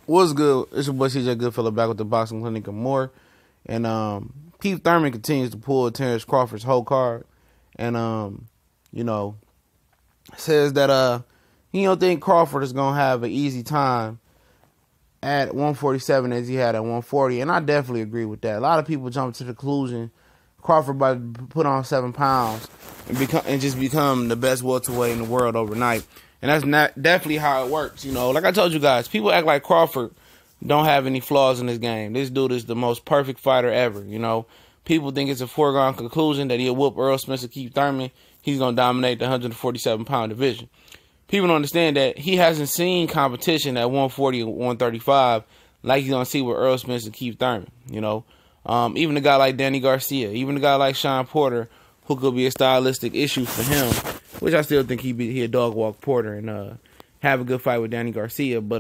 What's good? It's your boy CJ Goodfella back with the Boxing Clinic and more. And Keith Thurman continues to pull Terence Crawford's Hoe card. And says that he don't think Crawford is gonna have an easy time at 147 as he had at 140. And I definitely agree with that. A lot of people jump to the conclusion Crawford about to put on 7 pounds and just become the best welterweight in the world overnight. And that's not definitely how it works. Like I told you guys, people act like Crawford don't have any flaws in his game. This dude is the most perfect fighter ever. People think it's a foregone conclusion that he'll whoop Errol Spence and Keith Thurman. He's going to dominate the 147-pound division. People don't understand that he hasn't seen competition at 140 and 135 like he's going to see with Errol Spence and Keith Thurman. Even a guy like Danny Garcia, even a guy like Sean Porter, who could be a stylistic issue for him, which I still think he'd dog walk Porter and have a good fight with Danny Garcia. But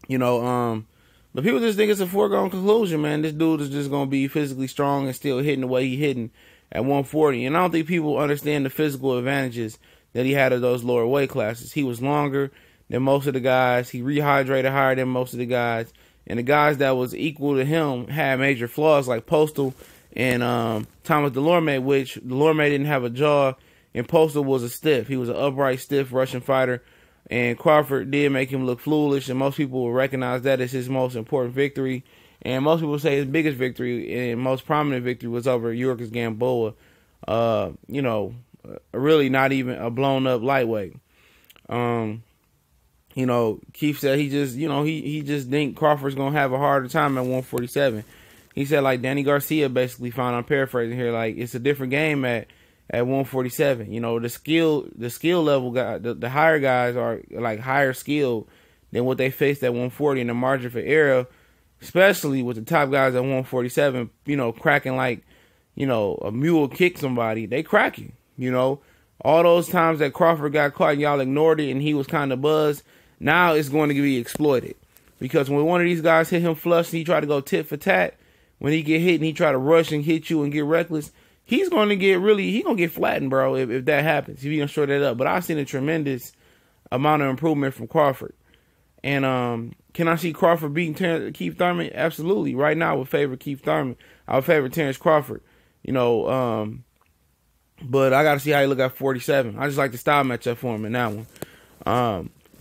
but people just think it's a foregone conclusion, man. This dude is just gonna be physically strong and still hitting the way he hitting at 140. And I don't think people understand the physical advantages that he had of those lower weight classes. He was longer than most of the guys. He rehydrated higher than most of the guys. And the guys that was equal to him had major flaws like Postal and Thomas Delorme, which Delorme didn't have a jaw, and Postal was a stiff. He was an upright, stiff Russian fighter, and Crawford did make him look foolish, and most people will recognize that as his most important victory. And most people say his biggest victory and most prominent victory was over Yuriorkis Gamboa, really not even a blown-up lightweight. Keith said he just think Crawford's going to have a harder time at 147. He said, like, Danny Garcia basically found, I'm paraphrasing here, like, it's a different game at 147. The skill level guy, the higher guys are like higher skilled than what they faced at 140, and the margin for error, especially with the top guys at 147, cracking like, a mule kick somebody, they cracking. All those times that Crawford got caught and y'all ignored it and he was kind of buzzed, now it's going to be exploited. Because when one of these guys hit him flush and he tried to go tit for tat, when he get hit and he try to rush and hit you and get reckless, he's going to get flattened, bro, if that happens, if he can short that up. But I've seen a tremendous amount of improvement from Crawford. And can I see Crawford beating Keith Thurman? Absolutely. Right now, I would favor Keith Thurman. I would favor Terence Crawford. But I got to see how he look at 47. I just like the style matchup for him in that one.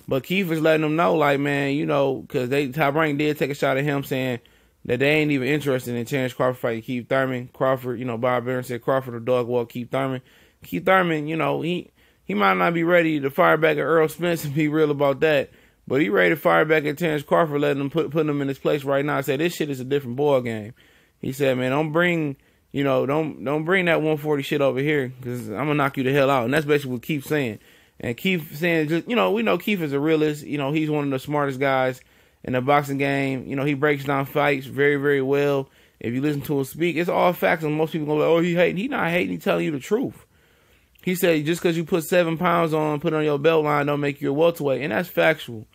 But Keith is letting them know, like, man, because Top Rank did take a shot at him saying that they ain't even interested in Terence Crawford fighting Keith Thurman. Crawford, Bob Barron said Crawford will dog walk Keith Thurman. Keith Thurman, he might not be ready to fire back at Errol Spence and be real about that, but he ready to fire back at Terence Crawford, letting him putting him in his place right now. I said, this shit is a different ball game. He said, man, don't bring that 140 shit over here, because I'm gonna knock you the hell out. And that's basically what Keith's saying. And Keith saying, just, we know Keith is a realist. He's one of the smartest guys in the boxing game. He breaks down fights very, very well. If you listen to him speak, it's all facts. And most people go, like, oh, he hating. He not hating. He telling you the truth. He said, just because you put 7 pounds on, put on your belt line, don't make you a welterweight. And that's factual.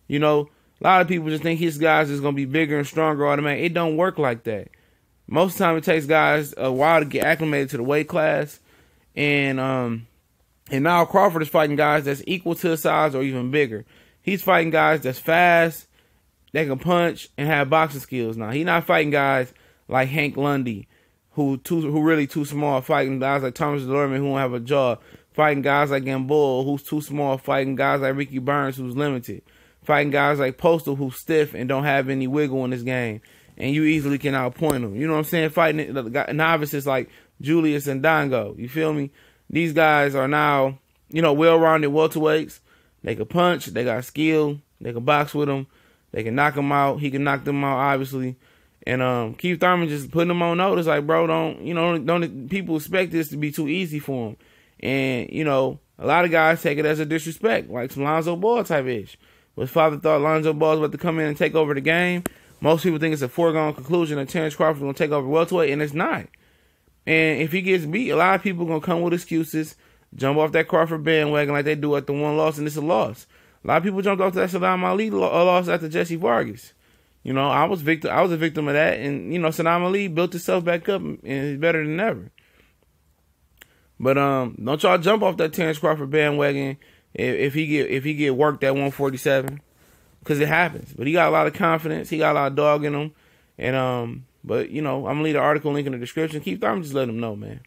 A lot of people just think his guys is going to be bigger and stronger automatically. It don't work like that. Most of the time it takes guys a while to get acclimated to the weight class. And now Crawford is fighting guys that's equal to his size or even bigger. He's fighting guys that's fast, that can punch, and have boxing skills now. He's not fighting guys like Hank Lundy, who really too small, fighting guys like Thomas Delorme who don't have a jaw, fighting guys like Gamboa, who's too small, fighting guys like Ricky Burns, who's limited, fighting guys like Postal, who's stiff and don't have any wiggle in his game, and you easily can outpoint them. You know what I'm saying? Fighting novices like Julius and Dongo. You feel me? These guys are now, well-rounded welterweights. They can punch. They got skill. They can box with them. They can knock them out. He can knock them out, obviously. And Keith Thurman just putting them on notice, like, bro, don't people expect this to be too easy for him. And, a lot of guys take it as a disrespect, like some Lonzo Ball type ish. But his father thought Lonzo Ball was about to come in and take over the game. Most people think it's a foregone conclusion that Terence Crawford is going to take over welterweight, and it's not. And if he gets beat, a lot of people are going to come with excuses, jump off that Crawford bandwagon like they do at the one loss, and it's a loss. A lot of people jumped off that Saddam Ali loss after Jesse Vargas. I was a victim of that, and Saddam Ali built himself back up and is better than ever. But don't y'all jump off that Terence Crawford bandwagon if he get worked at 147. because it happens. But he got a lot of confidence. He got a lot of dog in him. And but you know, I'm gonna leave the article link in the description. Keith Thurman just let him know, man.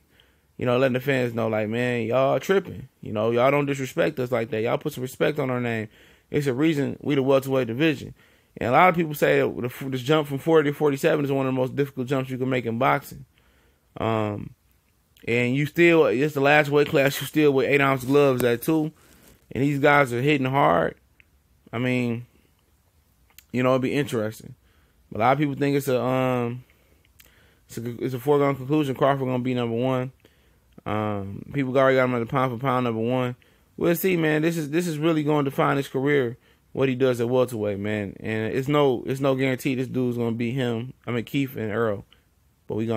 You know, letting the fans know, like, man, y'all tripping. You know, y'all don't disrespect us like that. Y'all put some respect on our name. It's a reason we the welterweight division. And a lot of people say that this jump from 40 to 47 is one of the most difficult jumps you can make in boxing. And you still, it's the last weight class, you still with 8-ounce gloves at 2. And these guys are hitting hard. I mean, you know, it'd be interesting. But a lot of people think it's a foregone conclusion. Crawford gonna be number 1. People already got him at the pound for pound number 1. We'll see, man. This is really going to define his career, what he does at welterweight, man. And it's no guarantee this dude's gonna beat him. I mean, Keith and Earl, but we gonna.